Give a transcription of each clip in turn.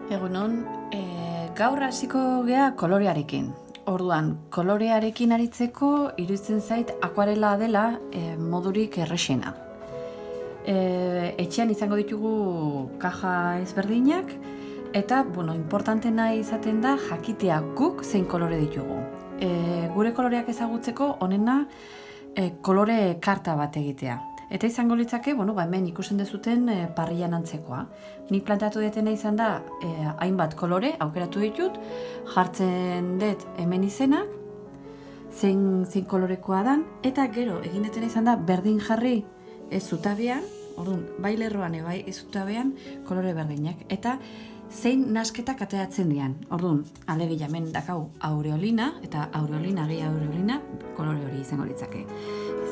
Egunon, gaur hasiko gea kolorearekin. Orduan, kolorearekin aritzeko iruditzen zait akuarela dela modurik errexena. Etxean izango ditugu kaja ezberdinak, eta, importantena izaten da jakitea guk zein kolore ditugu. Gure koloreak ezagutzeko onena kolore karta bat egitea. Eta izango litzake, hemen ikusten dezuten parrilan antzekoa. Nik plantatu detena izan da hainbat kolore, aukeratu ditut, jartzen dut hemen izenak, zein kolorekoa dan, eta gero egin detena izan da berdin jarri zutabean, orduan, bai lerroan bai zutabean kolore berdinak, eta zein nasketak ateratzen dian. Orduan, alegia hemen dakau aureolina, eta aureolina gehi aureolina kolore hori izango litzake.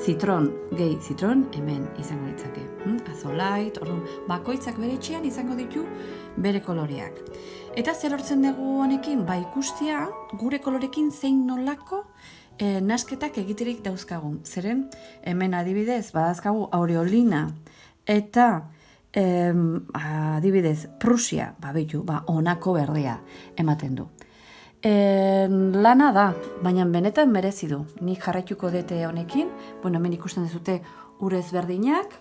Zitron gehi zitron hemen izango litzake. Azolait, orduan, bakoitzak bere etxean izango ditu bere koloreak. Eta zer lortzen dugu honekin, ikustia gure kolorekin zein nolako nasketak egiterik dauzkagun. Zeren, hemen adibidez, badazkagu aureolina eta adibidez Prusia, honako berdea ematen du. Lana da, baina benetan merezi du. Nik jarraituko dute honekin, hemen ikusten dezute ur ezberdinak,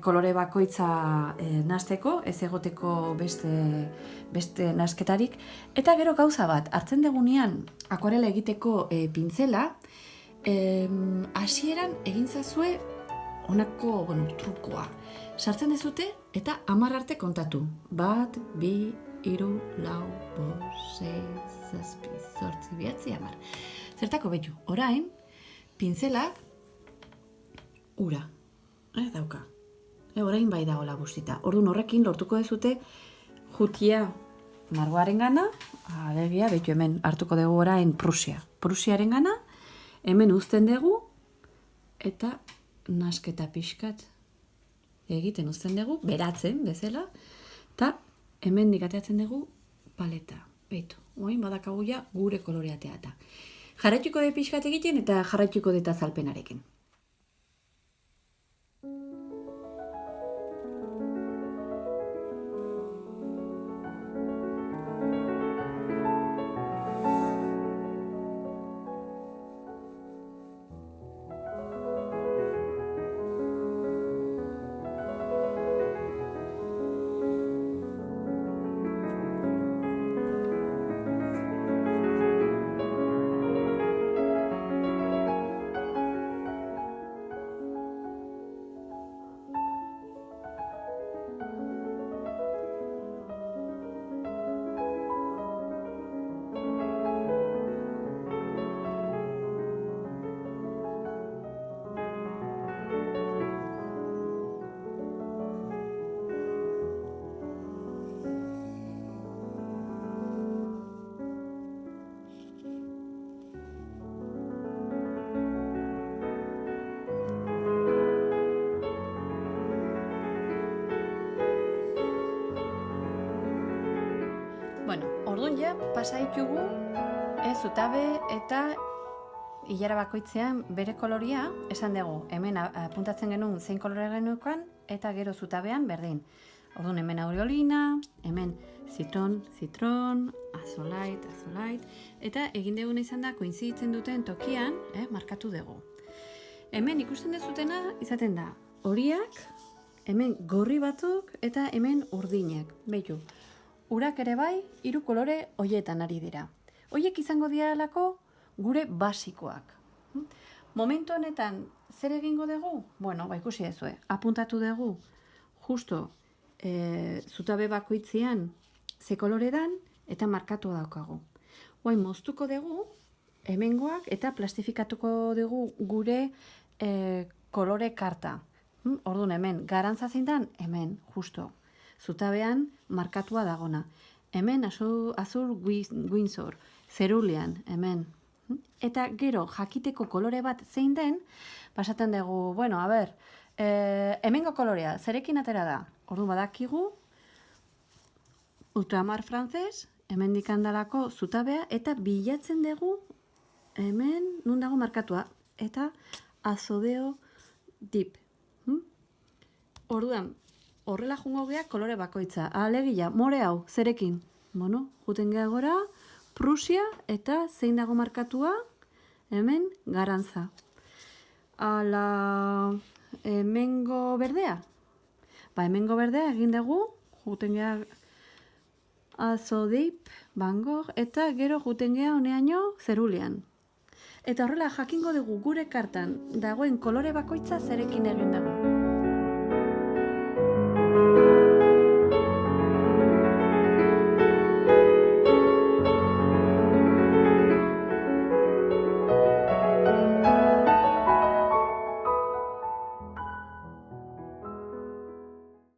kolore bakoitza nasteko, ez egoteko beste nasketarik, eta gero gauza bat, hartzen degunean akuarela egiteko pintzela, hasieran egin zazue honako trukoa. Sartzen dezute eta 10 arte kontatu. 1, 2, 3, 4, 5, 6, 7, 8, 9, 10. Zertako betu, orain, pintzelak ura. Dauka. Orain bai dagoela guztita. Orduan horrekin lortuko dezute jutia margoaren gana, alegia, betu hemen hartuko dugu orain Prusia. Prusiaren gana, hemen uzten dugu, eta nasketa pixkat egiten uzten dugu, beratzen bezala, eta hemen dikateatzen dugu paleta. Beitu, oin badakaguia gure koloreatea eta. Jarraituko de pixkat egiten eta jarraituko de azalpenarekin. Orduan ja, pasa ditugu zutabe eta hilara bakoitzean bere koloria, esan dugu, hemen apuntatzen genuen zein kolore genukan, eta gero zutabean berdin. Orduan hemen aureolina, hemen zitron, azolait, eta egin duguna izan da, koinziditzen duten tokian, markatu dugu. Hemen ikusten dezutena izaten da, horiak, hemen gorri batzuk eta hemen urdinak, behitu. Urak ere bai, 3 kolore hoietan ari dira. Hoiek izango diralako gure basikoak. Momentu honetan, zer egingo dugu? Ikusi dezue, apuntatu dugu, justo zutabe bakoitzean ze kolore dan, eta markatu daukagu. Oain moztuko dugu, hemengoak, eta plastifikatuko dugu gure kolore karta. Orduan hemen, garantza zein dan, hemen, justo. Zutabean markatua dagona. Hemen azul Windsor, zerulean, hemen. Eta gero jakiteko kolore bat zein den, pasaten dugu, hemengo kolorea, zerekin atera da? Orduan badakigu, ultramar frantzez, hemen dikandalako zutabea, eta bilatzen dugu, hemen, nun dago markatua, eta azodeo dip. Orduan, horrela jungo gea kolore bakoitza. Alegia, more hau, zerekin? Bueno, juten gea gora, Prusia eta zein dago markatua, hemen Garantza. Ala, hemengo berdea? Ba, hemengo berdea egin dugu, juten gea Azodip, Van Gogh, eta gero juten gea honeaino Zerulean. Eta horrela jakingo dugu gure kartan dagoen kolore bakoitza zerekin egin dago.